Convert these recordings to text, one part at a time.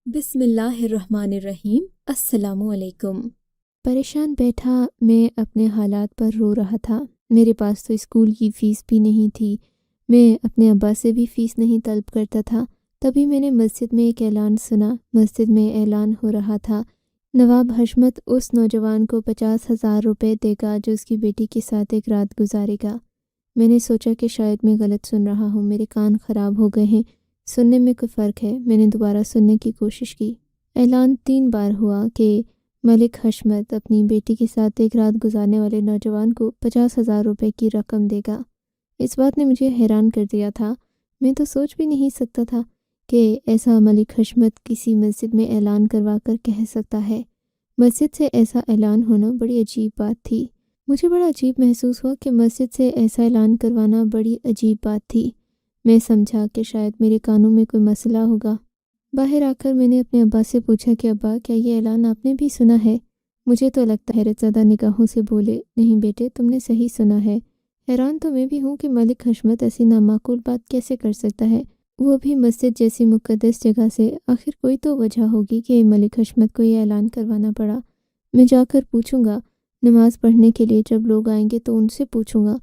بسم اللہ الرحمن الرحیم۔ السلام علیکم۔ پریشان بیٹھا میں اپنے حالات پر رو رہا تھا۔ میرے پاس تو اسکول کی فیس بھی نہیں تھی۔ میں اپنے ابا سے بھی فیس نہیں طلب کرتا تھا۔ تبھی میں نے مسجد میں ایک اعلان سنا۔ مسجد میں اعلان ہو رہا تھا، نواب حشمت اس نوجوان کو 50,000 روپے دے گا جو اس کی بیٹی کے ساتھ ایک رات گزارے گا۔ میں نے سوچا کہ شاید میں غلط سن رہا ہوں، میرے کان خراب ہو گئے ہیں، سننے میں کوئی فرق ہے۔ میں نے دوبارہ سننے کی کوشش کی۔ اعلان 3 بار ہوا کہ ملک حشمت اپنی بیٹی کے ساتھ ایک رات گزارنے والے نوجوان کو 50,000 روپے کی رقم دے گا۔ اس بات نے مجھے حیران کر دیا تھا۔ میں تو سوچ بھی نہیں سکتا تھا کہ ایسا ملک حشمت کسی مسجد میں اعلان کروا کر کہہ سکتا ہے۔ مسجد سے ایسا اعلان ہونا بڑی عجیب بات تھی۔ مجھے بڑا عجیب محسوس ہوا کہ مسجد سے ایسا اعلان کروانا بڑی عجیب بات تھی۔ میں سمجھا کہ شاید میرے کانوں میں کوئی مسئلہ ہوگا۔ باہر آ کر میں نے اپنے ابا سے پوچھا کہ ابا، کیا یہ اعلان آپ نے بھی سنا ہے؟ مجھے تو لگتا ہے حیرت زدہ نگاہوں سے بولے، نہیں بیٹے، تم نے صحیح سنا ہے۔ حیران تو میں بھی ہوں کہ ملک حشمت ایسی نامعقول بات کیسے کر سکتا ہے، وہ بھی مسجد جیسی مقدس جگہ سے۔ آخر کوئی تو وجہ ہوگی کہ ملک حشمت کو یہ اعلان کروانا پڑا۔ میں جا کر پوچھوں گا، نماز پڑھنے کے لیے جب لوگ آئیں گے تو ان سے پوچھوں گا۔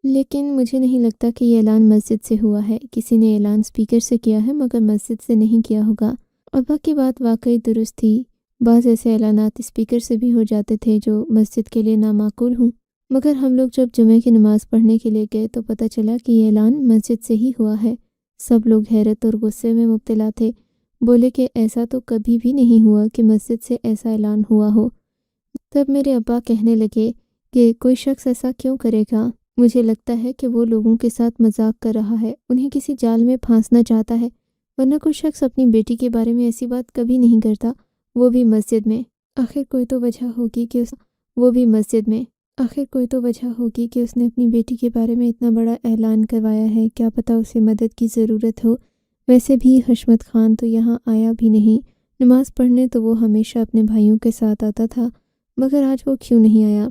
لیکن مجھے نہیں لگتا کہ یہ اعلان مسجد سے ہوا ہے۔ کسی نے اعلان اسپیکر سے کیا ہے مگر مسجد سے نہیں کیا ہوگا۔ ابا کی بات واقعی درست تھی۔ بعض ایسے اعلانات اسپیکر سے بھی ہو جاتے تھے جو مسجد کے لیے نامعقول ہوں، مگر ہم لوگ جب جمعہ کی نماز پڑھنے کے لیے گئے تو پتہ چلا کہ یہ اعلان مسجد سے ہی ہوا ہے۔ سب لوگ حیرت اور غصے میں مبتلا تھے، بولے کہ ایسا تو کبھی بھی نہیں ہوا کہ مسجد سے ایسا اعلان ہوا ہو۔ تب میرے ابا کہنے لگے کہ کوئی شخص ایسا کیوں کرے گا؟ مجھے لگتا ہے کہ وہ لوگوں کے ساتھ مذاق کر رہا ہے، انہیں کسی جال میں پھانسنا چاہتا ہے، ورنہ کوئی شخص اپنی بیٹی کے بارے میں ایسی بات کبھی نہیں کرتا، وہ بھی مسجد میں۔ آخر کوئی تو وجہ ہوگی کہ اس نے اپنی بیٹی کے بارے میں اتنا بڑا اعلان کروایا ہے۔ کیا پتہ اسے مدد کی ضرورت ہو۔ ویسے بھی حشمت خان تو یہاں آیا بھی نہیں۔ نماز پڑھنے تو وہ ہمیشہ اپنے بھائیوں کے ساتھ آتا تھا، مگر آج وہ کیوں نہیں آیا؟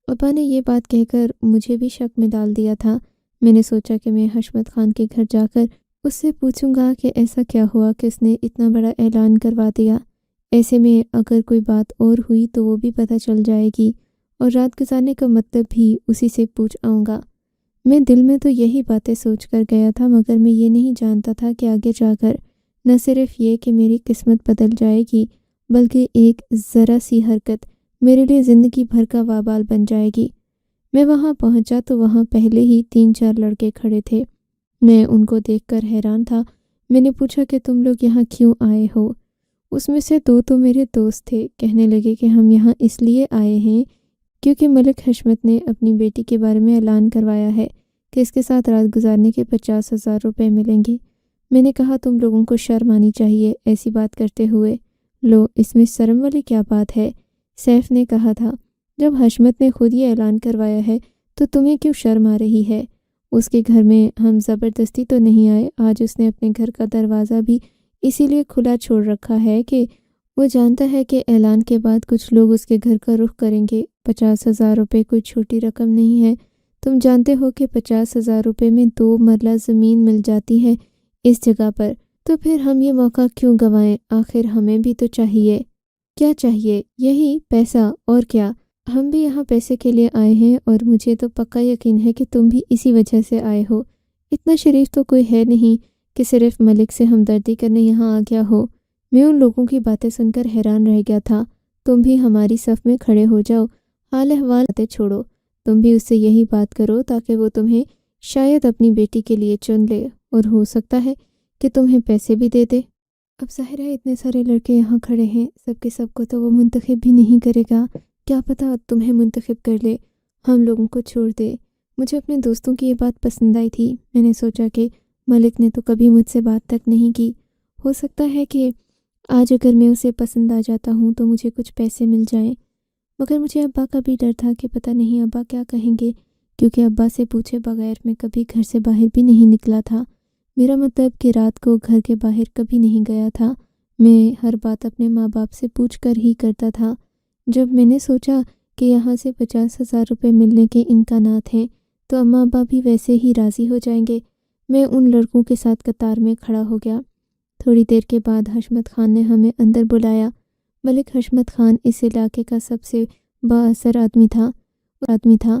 ابا نے یہ بات کہہ کر مجھے بھی شک میں ڈال دیا تھا۔ میں نے سوچا کہ میں حشمت خان کے گھر جا کر اس سے پوچھوں گا کہ ایسا کیا ہوا کہ اس نے اتنا بڑا اعلان کروا دیا۔ ایسے میں اگر کوئی بات اور ہوئی تو وہ بھی پتہ چل جائے گی، اور رات گزارنے کا مطلب بھی اسی سے پوچھ آؤں گا۔ میں دل میں تو یہی باتیں سوچ کر گیا تھا، مگر میں یہ نہیں جانتا تھا کہ آگے جا کر نہ صرف یہ کہ میری قسمت بدل جائے گی، بلکہ ایک ذرا سی حرکت میرے لیے زندگی بھر کا وبال بن جائے گی۔ میں وہاں پہنچا تو وہاں پہلے ہی 3-4 لڑکے کھڑے تھے۔ میں ان کو دیکھ کر حیران تھا۔ میں نے پوچھا کہ تم لوگ یہاں کیوں آئے ہو؟ اس میں سے 2 تو میرے دوست تھے۔ کہنے لگے کہ ہم یہاں اس لیے آئے ہیں کیونکہ ملک حشمت نے اپنی بیٹی کے بارے میں اعلان کروایا ہے کہ اس کے ساتھ رات گزارنے کے 50,000 روپے ملیں گے۔ میں نے کہا تم لوگوں کو شرم آنی چاہیے ایسی بات کرتے ہوئے۔ لو، اس میں شرم والی کیا بات ہے؟ سیف نے کہا تھا، جب حشمت نے خود یہ اعلان کروایا ہے تو تمہیں کیوں شرم آ رہی ہے؟ اس کے گھر میں ہم زبردستی تو نہیں آئے۔ آج اس نے اپنے گھر کا دروازہ بھی اسی لیے کھلا چھوڑ رکھا ہے کہ وہ جانتا ہے کہ اعلان کے بعد کچھ لوگ اس کے گھر کا رخ کریں گے۔ 50,000 روپے کوئی چھوٹی رقم نہیں ہے۔ تم جانتے ہو کہ 50,000 روپے میں 2 مرلہ زمین مل جاتی ہے اس جگہ پر، تو پھر ہم یہ موقع کیوں گنوائیں؟ آخر ہمیں بھی تو چاہیے۔ کیا چاہیے؟ یہی پیسہ، اور کیا؟ ہم بھی یہاں پیسے کے لیے آئے ہیں، اور مجھے تو پکا یقین ہے کہ تم بھی اسی وجہ سے آئے ہو۔ اتنا شریف تو کوئی ہے نہیں کہ صرف ملک سے ہمدردی کرنے یہاں آ گیا ہو۔ میں ان لوگوں کی باتیں سن کر حیران رہ گیا تھا۔ تم بھی ہماری صف میں کھڑے ہو جاؤ، حال احوال باتیں چھوڑو، تم بھی اس سے یہی بات کرو تاکہ وہ تمہیں شاید اپنی بیٹی کے لیے چن لے، اور ہو سکتا ہے کہ تمہیں پیسے بھی دے دے۔ اب ظاہر ہے اتنے سارے لڑکے یہاں کھڑے ہیں، سب کے سب کو تو وہ منتخب بھی نہیں کرے گا۔ کیا پتہ تمہیں منتخب کر لے، ہم لوگوں کو چھوڑ دے۔ مجھے اپنے دوستوں کی یہ بات پسند آئی تھی۔ میں نے سوچا کہ ملک نے تو کبھی مجھ سے بات تک نہیں کی، ہو سکتا ہے کہ آج اگر میں اسے پسند آ جاتا ہوں تو مجھے کچھ پیسے مل جائیں۔ مگر مجھے ابا کا بھی ڈر تھا کہ پتہ نہیں ابا کیا کہیں گے، کیونکہ ابا سے پوچھے بغیر میں کبھی گھر سے باہر بھی نہیں نکلا تھا۔ میرا مطلب کہ رات کو گھر کے باہر کبھی نہیں گیا تھا۔ میں ہر بات اپنے ماں باپ سے پوچھ کر ہی کرتا تھا۔ جب میں نے سوچا کہ یہاں سے 50,000 روپے ملنے کے امکانات ہیں تو اماں ابا بھی ویسے ہی راضی ہو جائیں گے، میں ان لڑکوں کے ساتھ قطار میں کھڑا ہو گیا۔ تھوڑی دیر کے بعد حشمت خان نے ہمیں اندر بلایا۔ ملک حشمت خان اس علاقے کا سب سے بااثر آدمی تھا۔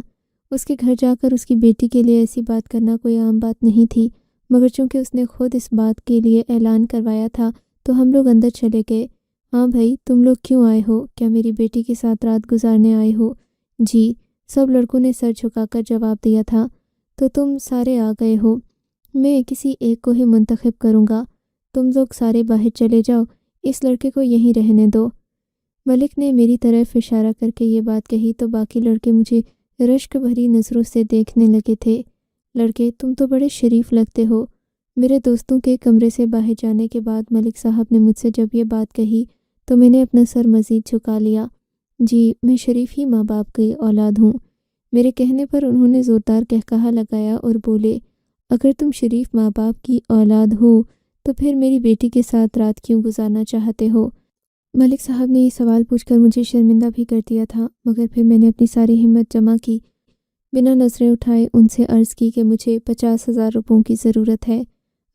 اس کے گھر جا کر اس کی بیٹی کے لیے ایسی بات کرنا کوئی عام بات نہیں تھی، مگر چونکہ اس نے خود اس بات کے لیے اعلان کروایا تھا تو ہم لوگ اندر چلے گئے۔ ہاں بھائی، تم لوگ کیوں آئے ہو؟ کیا میری بیٹی کے ساتھ رات گزارنے آئے ہو؟ جی، سب لڑکوں نے سر جھکا کر جواب دیا تھا۔ تو تم سارے آ گئے ہو، میں کسی ایک کو ہی منتخب کروں گا، تم لوگ سارے باہر چلے جاؤ، اس لڑکے کو یہیں رہنے دو۔ ملک نے میری طرف اشارہ کر کے یہ بات کہی تو باقی لڑکے مجھے رشک بھری نظروں سے دیکھنے لگے تھے۔ لڑکے، تم تو بڑے شریف لگتے ہو۔ میرے دوستوں کے کمرے سے باہر جانے کے بعد ملک صاحب نے مجھ سے جب یہ بات کہی تو میں نے اپنا سر مزید جھکا لیا۔ جی، میں شریف ہی ماں باپ کی اولاد ہوں۔ میرے کہنے پر انہوں نے زوردار قہقہہ لگایا اور بولے، اگر تم شریف ماں باپ کی اولاد ہو تو پھر میری بیٹی کے ساتھ رات کیوں گزارنا چاہتے ہو؟ ملک صاحب نے یہ سوال پوچھ کر مجھے شرمندہ بھی کر دیا تھا، مگر پھر میں نے اپنی ساری ہمت جمع کی، بنا نظریں اٹھائے ان سے عرض کی کہ مجھے 50,000 روپوں کی ضرورت ہے۔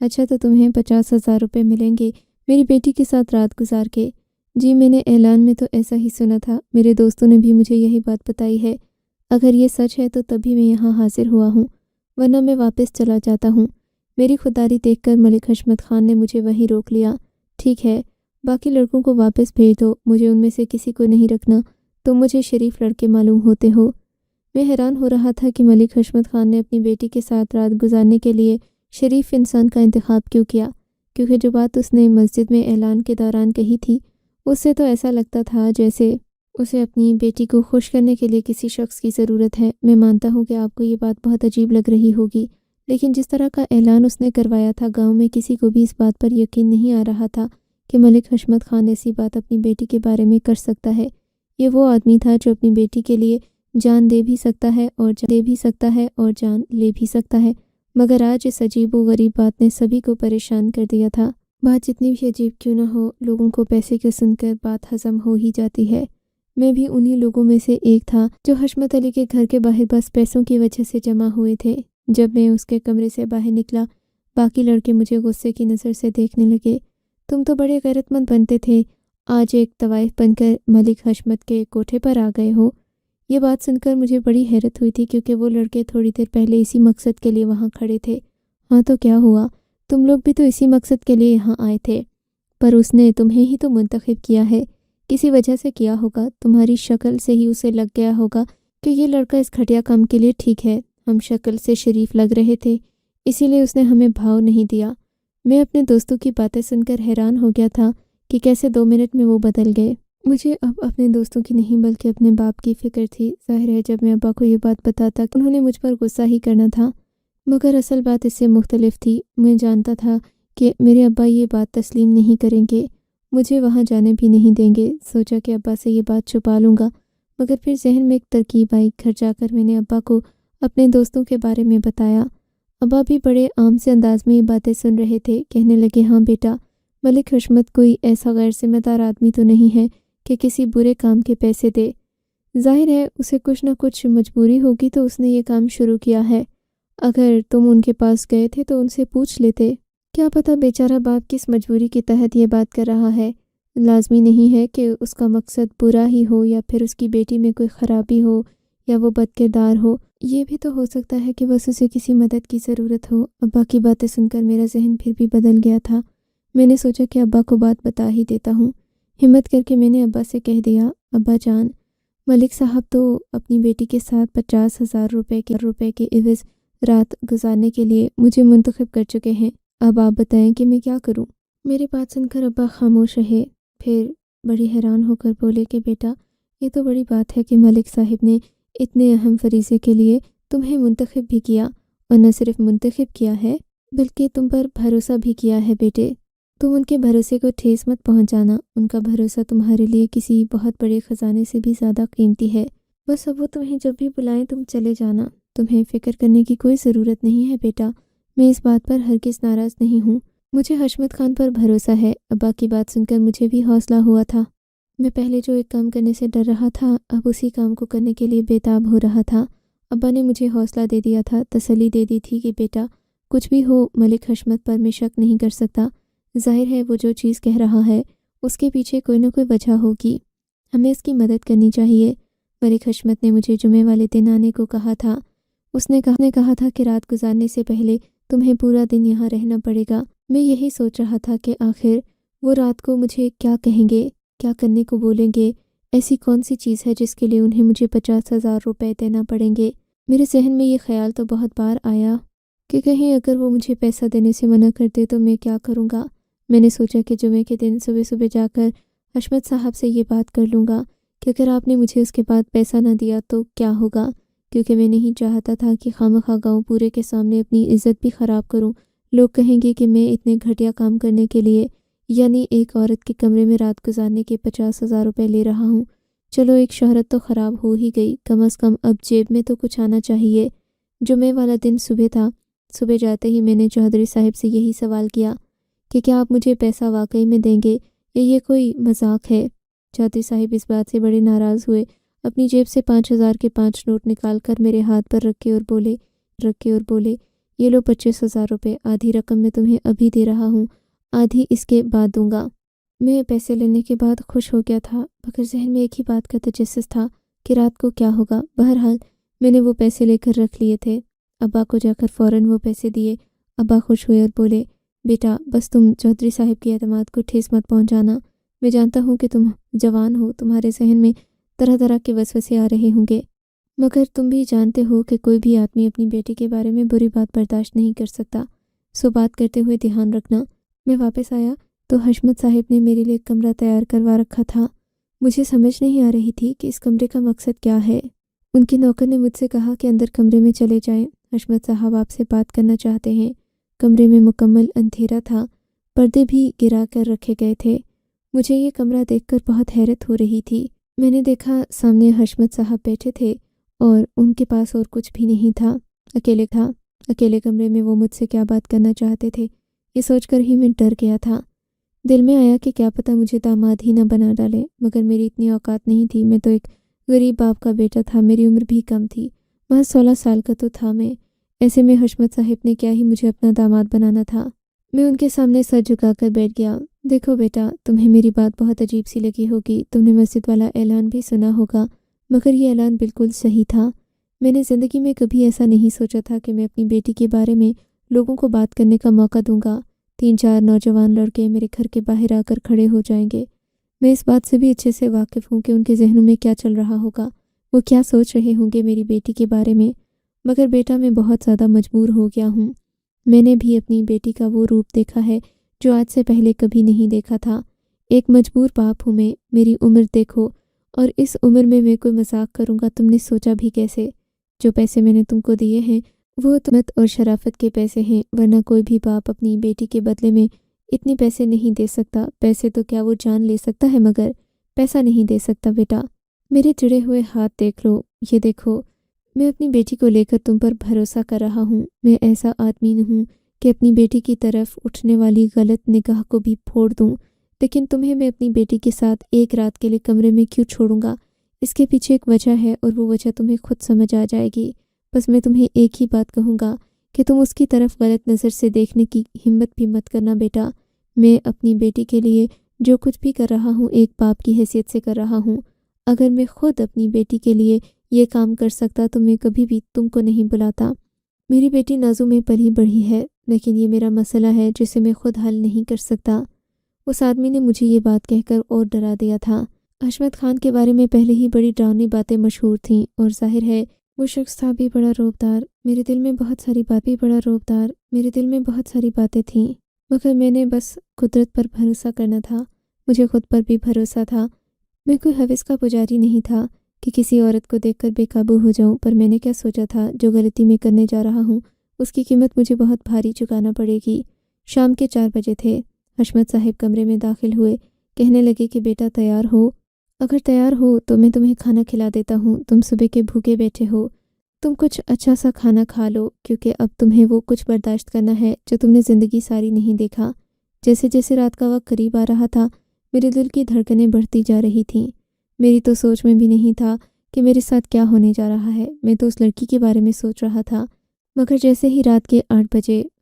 اچھا، تو تمہیں 50,000 روپے ملیں گے میری بیٹی کے ساتھ رات گزار کے؟ جی، میں نے اعلان میں تو ایسا ہی سنا تھا، میرے دوستوں نے بھی مجھے یہی بات بتائی ہے۔ اگر یہ سچ ہے تو تبھی میں یہاں حاضر ہوا ہوں، ورنہ میں واپس چلا جاتا ہوں۔ میری خودداری دیکھ کر ملک حشمت خان نے مجھے وہیں روک لیا۔ ٹھیک ہے، باقی لڑکوں کو واپس بھیج دو، مجھے ان میں سے کسی کو نہیں رکھنا، تم مجھے شریف لڑکے معلوم ہوتے ہو۔ میں حیران ہو رہا تھا کہ ملک حشمت خان نے اپنی بیٹی کے ساتھ رات گزارنے کے لیے شریف انسان کا انتخاب کیوں کیا، کیونکہ جو بات اس نے مسجد میں اعلان کے دوران کہی تھی اس سے تو ایسا لگتا تھا جیسے اسے اپنی بیٹی کو خوش کرنے کے لیے کسی شخص کی ضرورت ہے۔ میں مانتا ہوں کہ آپ کو یہ بات بہت عجیب لگ رہی ہوگی، لیکن جس طرح کا اعلان اس نے کروایا تھا، گاؤں میں کسی کو بھی اس بات پر یقین نہیں آ رہا تھا کہ ملک حشمت خان ایسی بات اپنی بیٹی کے بارے میں کر سکتا ہے۔ یہ وہ آدمی تھا جو اپنی بیٹی کے لیے جان دے بھی سکتا ہے اور جان لے بھی سکتا ہے، مگر آج اس عجیب و غریب بات نے سبھی کو پریشان کر دیا تھا۔ بات جتنی بھی عجیب کیوں نہ ہو، لوگوں کو پیسے کے سن کر بات ہضم ہو ہی جاتی ہے۔ میں بھی انہی لوگوں میں سے ایک تھا جو حشمت علی کے گھر کے باہر بس پیسوں کی وجہ سے جمع ہوئے تھے۔ جب میں اس کے کمرے سے باہر نکلا، باقی لڑکے مجھے غصے کی نظر سے دیکھنے لگے۔ تم تو بڑے غیرت مند بنتے تھے، آج ایک طوائف بن کر ملک حشمت کے کوٹھے پر آ گئے ہو۔ یہ بات سن کر مجھے بڑی حیرت ہوئی تھی، کیونکہ وہ لڑکے تھوڑی دیر پہلے اسی مقصد کے لیے وہاں کھڑے تھے۔ ہاں تو کیا ہوا، تم لوگ بھی تو اسی مقصد کے لیے یہاں آئے تھے، پر اس نے تمہیں ہی تو منتخب کیا ہے، کسی وجہ سے کیا ہوگا، تمہاری شکل سے ہی اسے لگ گیا ہوگا کہ یہ لڑکا اس گھٹیا کام کے لیے ٹھیک ہے۔ ہم شکل سے شریف لگ رہے تھے، اسی لیے اس نے ہمیں بھاؤ نہیں دیا۔ میں اپنے دوستوں کی باتیں سن کر حیران ہو گیا تھا کہ کیسے 2 منٹ میں وہ بدل گئے۔ مجھے اب اپنے دوستوں کی نہیں بلکہ اپنے باپ کی فکر تھی۔ ظاہر ہے جب میں ابا کو یہ بات بتاتا کہ انہوں نے مجھ پر غصہ ہی کرنا تھا، مگر اصل بات اس سے مختلف تھی۔ میں جانتا تھا کہ میرے ابا یہ بات تسلیم نہیں کریں گے، مجھے وہاں جانے بھی نہیں دیں گے۔ سوچا کہ ابا سے یہ بات چھپا لوں گا، مگر پھر ذہن میں ایک ترکیب آئی۔ گھر جا کر میں نے ابا کو اپنے دوستوں کے بارے میں بتایا۔ ابا بھی بڑے عام سے انداز میں یہ باتیں سن رہے تھے۔ کہنے لگے، ہاں بیٹا، ملک حشمت کوئی ایسا غیر ذمہ دار آدمی تو نہیں ہے کہ کسی برے کام کے پیسے دے۔ ظاہر ہے اسے کچھ نہ کچھ مجبوری ہوگی تو اس نے یہ کام شروع کیا ہے۔ اگر تم ان کے پاس گئے تھے تو ان سے پوچھ لیتے، کیا پتہ بیچارہ باپ کس مجبوری کے تحت یہ بات کر رہا ہے۔ لازمی نہیں ہے کہ اس کا مقصد برا ہی ہو یا پھر اس کی بیٹی میں کوئی خرابی ہو یا وہ بد کردار ہو، یہ بھی تو ہو سکتا ہے کہ بس اسے کسی مدد کی ضرورت ہو۔ ابا کی باتیں سن کر میرا ذہن پھر بھی بدل گیا تھا۔ میں نے سوچا کہ ابا کو بات بتا ہی دیتا ہوں۔ ہمت کر کے میں نے ابا سے کہہ دیا، ابا جان، ملک صاحب تو اپنی بیٹی کے ساتھ 50,000 روپے کے عوض رات گزارنے کے لیے مجھے منتخب کر چکے ہیں۔ اب آپ بتائیں کہ میں کیا کروں؟ میری بات سن کر ابا خاموش رہے، پھر بڑی حیران ہو کر بولے کہ بیٹا، یہ تو بڑی بات ہے کہ ملک صاحب نے اتنے اہم فریضے کے لیے تمہیں منتخب بھی کیا، اور نہ صرف منتخب کیا ہے بلکہ تم پر بھروسہ بھی کیا ہے۔ بیٹے، تم ان کے بھروسے کو ٹھیس مت پہنچانا، ان کا بھروسہ تمہارے لیے کسی بہت بڑے خزانے سے بھی زیادہ قیمتی ہے۔ بس اب وہ تمہیں جب بھی بلائیں تم چلے جانا، تمہیں فکر کرنے کی کوئی ضرورت نہیں ہے بیٹا، میں اس بات پر ہرگز ناراض نہیں ہوں، مجھے حشمت خان پر بھروسہ ہے۔ ابا کی بات سن کر مجھے بھی حوصلہ ہوا تھا۔ میں پہلے جو ایک کام کرنے سے ڈر رہا تھا، اب اسی کام کو کرنے کے لیے بےتاب ہو رہا تھا۔ ابا نے مجھے حوصلہ دے دیا تھا، تسلی دے دی تھی کہ بیٹا، کچھ بھی ہو ملک حشمت پر میں شک نہیں کر سکتا۔ ظاہر ہے وہ جو چیز کہہ رہا ہے اس کے پیچھے کوئی نہ کوئی وجہ ہوگی، ہمیں اس کی مدد کرنی چاہیے۔ ملک حشمت نے مجھے جمعے والے دن آنے کو کہا تھا۔ اس نے کہا تھا کہ رات گزارنے سے پہلے تمہیں پورا دن یہاں رہنا پڑے گا۔ میں یہی سوچ رہا تھا کہ آخر وہ رات کو مجھے کیا کہیں گے، کیا کرنے کو بولیں گے، ایسی کون سی چیز ہے جس کے لیے انہیں مجھے 50,000 روپے دینا پڑیں گے۔ میرے ذہن میں یہ خیال تو بہت بار آیا کہ کہیں اگر وہ مجھے پیسہ دینے سے منع کر دے تو میں کیا کروں گا۔ میں نے سوچا کہ جمعے کے دن صبح صبح جا کر حشمت صاحب سے یہ بات کر لوں گا کہ اگر آپ نے مجھے اس کے بعد پیسہ نہ دیا تو کیا ہوگا، کیونکہ میں نہیں چاہتا تھا کہ خواہ گاؤں پورے کے سامنے اپنی عزت بھی خراب کروں۔ لوگ کہیں گے کہ میں اتنے گھٹیا کام کرنے کے لیے، یعنی ایک عورت کے کمرے میں رات گزارنے کے 50,000 روپے لے رہا ہوں۔ چلو ایک شہرت تو خراب ہو ہی گئی، کم از کم اب جیب میں تو کچھ آنا چاہیے۔ جمعے والا دن صبح تھا۔ صبح جاتے ہی میں نے چودھری صاحب سے یہی سوال کیا کہ کیا آپ مجھے پیسہ واقعی میں دیں گے یا یہ کوئی مذاق ہے؟ چودھری صاحب اس بات سے بڑے ناراض ہوئے، اپنی جیب سے 5,000 کے 5 نوٹ نکال کر میرے ہاتھ پر رکھے اور بولے یہ لو 25,000 روپے، آدھی رقم میں تمہیں ابھی دے رہا ہوں، آدھی اس کے بعد دوں گا۔ میں پیسے لینے کے بعد خوش ہو گیا تھا، مگر ذہن میں ایک ہی بات کا تجسس تھا کہ رات کو کیا ہوگا۔ بہرحال میں نے وہ پیسے لے کر رکھ لیے تھے۔ ابا کو جا کر فوراً وہ پیسے دیے۔ ابا خوش ہوئے اور بولے، بیٹا بس تم چودھری صاحب کی اعتماد کو ٹھیس مت پہنچانا۔ میں جانتا ہوں کہ تم جوان ہو، تمہارے ذہن میں طرح طرح کے وسوسے آ رہے ہوں گے، مگر تم بھی جانتے ہو کہ کوئی بھی آدمی اپنی بیٹی کے بارے میں بری بات برداشت نہیں کر سکتا، سو بات کرتے ہوئے دھیان رکھنا۔ میں واپس آیا تو حشمت صاحب نے میرے لیے کمرہ تیار کروا رکھا تھا۔ مجھے سمجھ نہیں آ رہی تھی کہ اس کمرے کا مقصد کیا ہے۔ ان کے نوکر نے مجھ سے کہا کہ اندر کمرے میں چلے جائیں، حشمت صاحب آپ سے بات کرنا چاہتے ہیں۔ کمرے میں مکمل اندھیرا تھا، پردے بھی گرا کر رکھے گئے تھے۔ مجھے یہ کمرہ دیکھ کر بہت حیرت ہو رہی تھی۔ میں نے دیکھا سامنے حشمت صاحب بیٹھے تھے اور ان کے پاس اور کچھ بھی نہیں تھا۔ اکیلے کمرے میں وہ مجھ سے کیا بات کرنا چاہتے تھے، یہ سوچ کر ہی میں ڈر گیا تھا۔ دل میں آیا کہ کیا پتہ مجھے داماد ہی نہ بنا ڈالے، مگر میری اتنی اوقات نہیں تھی۔ میں تو ایک غریب باپ کا بیٹا تھا، میری عمر بھی کم تھی، محض 16 سال کا تو تھا میں۔ ایسے میں حشمت صاحب نے کیا ہی مجھے اپنا داماد بنانا تھا۔ میں ان کے سامنے سر جھکا کر بیٹھ گیا۔ دیکھو بیٹا، تمہیں میری بات بہت عجیب سی لگی ہوگی، تم نے مسجد والا اعلان بھی سنا ہوگا، مگر یہ اعلان بالکل صحیح تھا۔ میں نے زندگی میں کبھی ایسا نہیں سوچا تھا کہ میں اپنی بیٹی کے بارے میں لوگوں کو بات کرنے کا موقع دوں گا۔ 3-4 نوجوان لڑکے میرے گھر کے باہر آ کر کھڑے ہو جائیں گے۔ میں اس بات سے بھی اچھے سے واقف ہوں کہ ان کے ذہنوں میں کیا چل رہا ہوگا، وہ کیا سوچ رہے ہوں گے میری بیٹی کے بارے میں۔ مگر بیٹا میں بہت زیادہ مجبور ہو گیا ہوں۔ میں نے بھی اپنی بیٹی کا وہ روپ دیکھا ہے جو آج سے پہلے کبھی نہیں دیکھا تھا۔ ایک مجبور باپ ہوں میں، میری عمر دیکھو، اور اس عمر میں کوئی مذاق کروں گا تم نے سوچا بھی کیسے؟ جو پیسے میں نے تم کو دیے ہیں وہ تہمت اور شرافت کے پیسے ہیں، ورنہ کوئی بھی باپ اپنی بیٹی کے بدلے میں اتنے پیسے نہیں دے سکتا۔ پیسے تو کیا وہ جان لے سکتا ہے، مگر پیسہ نہیں دے سکتا بیٹا۔ میرے جڑے ہوئے ہاتھ دیکھ لو، یہ دیکھو، میں اپنی بیٹی کو لے کر تم پر بھروسہ کر رہا ہوں۔ میں ایسا آدمی ہوں کہ اپنی بیٹی کی طرف اٹھنے والی غلط نگاہ کو بھی پھوڑ دوں، لیکن تمہیں میں اپنی بیٹی کے ساتھ ایک رات کے لیے کمرے میں کیوں چھوڑوں گا؟ اس کے پیچھے ایک وجہ ہے، اور وہ وجہ تمہیں خود سمجھ آ جائے گی۔ بس میں تمہیں ایک ہی بات کہوں گا کہ تم اس کی طرف غلط نظر سے دیکھنے کی ہمت بھی مت کرنا بیٹا۔ میں اپنی بیٹی کے لیے جو کچھ بھی کر رہا ہوں ایک باپ کی حیثیت سے کر رہا ہوں۔ اگر میں خود اپنی بیٹی کے لیے یہ کام کر سکتا تو میں کبھی بھی تم کو نہیں بلاتا۔ میری بیٹی نازوں میں پلی بڑھی ہے، لیکن یہ میرا مسئلہ ہے جسے میں خود حل نہیں کر سکتا۔ اس آدمی نے مجھے یہ بات کہہ کر اور ڈرا دیا تھا۔ حشمت خان کے بارے میں پہلے ہی بڑی ڈراؤنی باتیں مشہور تھیں، اور ظاہر ہے وہ شخص تھا بھی بڑا رعبدار۔ میرے دل میں بہت ساری باتیں تھیں، مگر میں نے بس قدرت پر بھروسہ کرنا تھا۔ مجھے خود پر بھی بھروسہ تھا۔ میں کوئی حوث کا پجاری نہیں تھا کہ کسی عورت کو دیکھ کر بے قابو ہو جاؤں، پر میں نے کیا سوچا تھا جو غلطی میں کرنے جا رہا ہوں اس کی قیمت مجھے بہت بھاری چکانا پڑے گی۔ شام کے 4 بجے تھے۔ حشمت صاحب کمرے میں داخل ہوئے، کہنے لگے کہ بیٹا تیار ہو؟ اگر تیار ہو تو میں تمہیں کھانا کھلا دیتا ہوں، تم صبح کے بھوکے بیٹھے ہو، تم کچھ اچھا سا کھانا کھا لو، کیونکہ اب تمہیں وہ کچھ برداشت کرنا ہے جو تم نے زندگی ساری نہیں دیکھا۔ جیسے جیسے رات کا وقت قریب آ رہا تھا میرے دل کی دھڑکنیں بڑھتی جا رہی تھیں۔ میری تو سوچ میں بھی نہیں تھا کہ میرے ساتھ کیا ہونے جا رہا ہے۔ میں تو اس لڑکی کے بارے میں سوچ رہا تھا، مگر جیسے ہی رات کے 8 بجے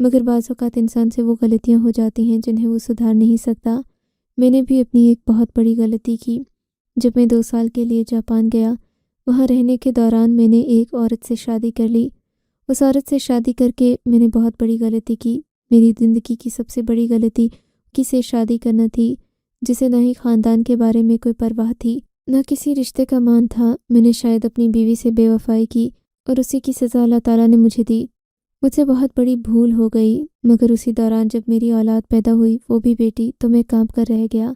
مگر بعض اوقات انسان سے وہ غلطیاں ہو جاتی ہیں جنہیں وہ سدھار نہیں سکتا۔ میں نے بھی اپنی ایک بہت بڑی غلطی کی۔ جب میں 2 سال کے لیے جاپان گیا، وہاں رہنے کے دوران میں نے ایک عورت سے شادی کر لی۔ اس عورت سے شادی کر کے میں نے بہت بڑی غلطی کی۔ میری زندگی کی سب سے بڑی غلطی کسی سے شادی کرنا تھی جسے نہ ہی خاندان کے بارے میں کوئی پرواہ تھی، نہ کسی رشتے کا مان تھا۔ میں نے شاید اپنی بیوی سے بے وفائی کی اور اسی کی سزا اللہ تعالیٰ نے مجھے دی۔ مجھ سے بہت بڑی بھول ہو گئی، مگر اسی دوران جب میری اولاد پیدا ہوئی، وہ بھی بیٹی، تو میں کانپ کر رہ گیا۔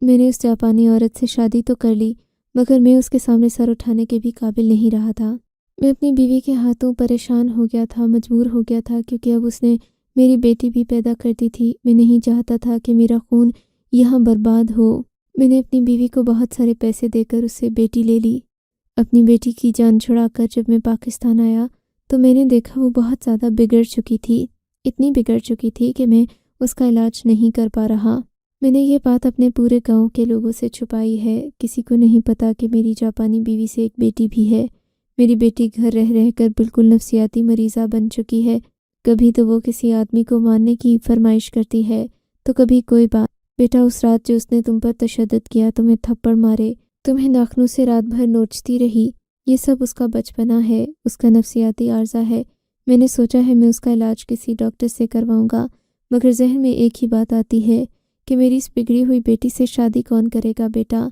میں نے اس جاپانی عورت سے شادی تو کر لی، مگر میں اس کے سامنے سر اٹھانے کے بھی قابل نہیں رہا تھا۔ میں اپنی بیوی کے ہاتھوں پریشان ہو گیا تھا، مجبور ہو گیا تھا، کیونکہ اب اس نے میری بیٹی بھی پیدا کر دی تھی۔ میں نہیں چاہتا تھا کہ میرا خون یہاں برباد ہو۔ میں نے اپنی بیوی کو بہت سارے پیسے دے کر اس سے بیٹی لے لی۔ اپنی بیٹی کی جان چھڑا کر جب میں پاکستان آیا تو میں نے دیکھا وہ بہت زیادہ بگڑ چکی تھی، اتنی بگڑ چکی تھی کہ میں اس کا علاج نہیں کر پا رہا۔ میں نے یہ بات اپنے پورے گاؤں کے لوگوں سے چھپائی ہے۔ کسی کو نہیں پتا کہ میری جاپانی بیوی سے ایک بیٹی بھی ہے۔ میری بیٹی گھر رہ رہ کر بالکل نفسیاتی مریضہ بن چکی ہے۔ کبھی تو وہ کسی آدمی کو مارنے کی فرمائش کرتی ہے تو کبھی کوئی بات۔ بیٹا، اس رات جو اس نے تم پر تشدد کیا، تمہیں تھپڑ مارے، تمہیں ناخنوں سے رات بھر نوچتی رہی، یہ سب اس کا بچپنا ہے، اس کا نفسیاتی عارضہ ہے۔ میں نے سوچا ہے میں اس کا علاج کسی ڈاکٹر سے کرواؤں گا، مگر ذہن میں ایک ہی بات آتی ہے کہ میری اس بگڑی ہوئی بیٹی سے شادی کون کرے گا؟ بیٹا،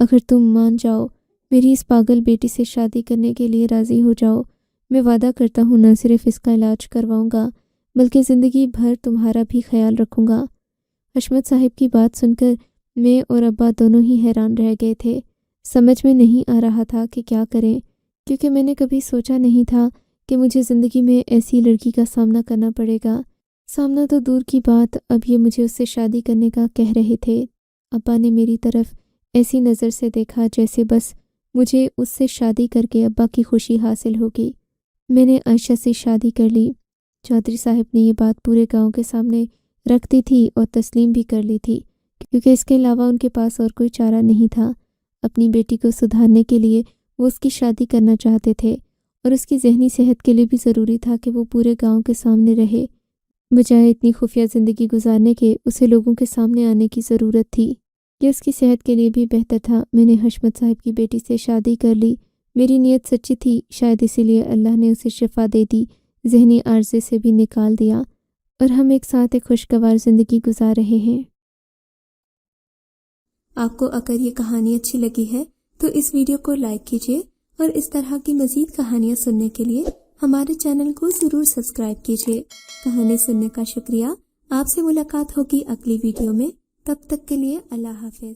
اگر تم مان جاؤ، میری اس پاگل بیٹی سے شادی کرنے کے لیے راضی ہو جاؤ، میں وعدہ کرتا ہوں نہ صرف اس کا علاج کرواؤں گا بلکہ زندگی بھر تمہارا بھی خیال رکھوں گا۔ حشمت صاحب کی بات سن کر میں اور ابا دونوں ہی حیران رہ گئے تھے۔ سمجھ میں نہیں آ رہا تھا کہ کیا کریں، کیونکہ میں نے کبھی سوچا نہیں تھا کہ مجھے زندگی میں ایسی لڑکی کا سامنا کرنا پڑے گا۔ سامنا تو دور کی بات، اب یہ مجھے اس سے شادی کرنے کا کہہ رہے تھے۔ ابا نے میری طرف ایسی نظر سے دیکھا جیسے بس مجھے اس سے شادی کر کے ابا کی خوشی حاصل ہوگی۔ میں نے عائشہ سے شادی کر لی۔ چودھری صاحب نے یہ بات پورے گاؤں کے سامنے رکھ دی تھی اور تسلیم بھی کر لی تھی، کیونکہ اس کے علاوہ ان کے پاس اور کوئی چارہ نہیں تھا۔ اپنی بیٹی کو سدھارنے کے لیے وہ اس کی شادی کرنا چاہتے تھے، اور اس کی ذہنی صحت کے لیے بھی ضروری تھا کہ وہ پورے گاؤں کے سامنے رہے۔ بجائے اتنی خفیہ زندگی گزارنے کے، اسے لوگوں کے سامنے آنے کی ضرورت تھی۔ یہ اس کی صحت کے لیے بھی بہتر تھا۔ میں نے حشمت صاحب کی بیٹی سے شادی کر لی۔ میری نیت سچی تھی، شاید اسی لیے اللہ نے اسے شفا دے دی، ذہنی عارضے سے بھی نکال دیا، اور ہم ایک ساتھ ایک خوشگوار زندگی گزار رہے ہیں۔ آپ کو اگر یہ کہانی اچھی لگی ہے تو اس ویڈیو کو لائک کیجیے، اور اس طرح کی مزید کہانیاں سننے کے لیے ہمارے چینل کو ضرور سبسکرائب کیجیے۔ کہانی سننے کا شکریہ۔ آپ سے ملاقات ہوگی اگلی ویڈیو میں، تب تک کے لیے اللہ حافظ۔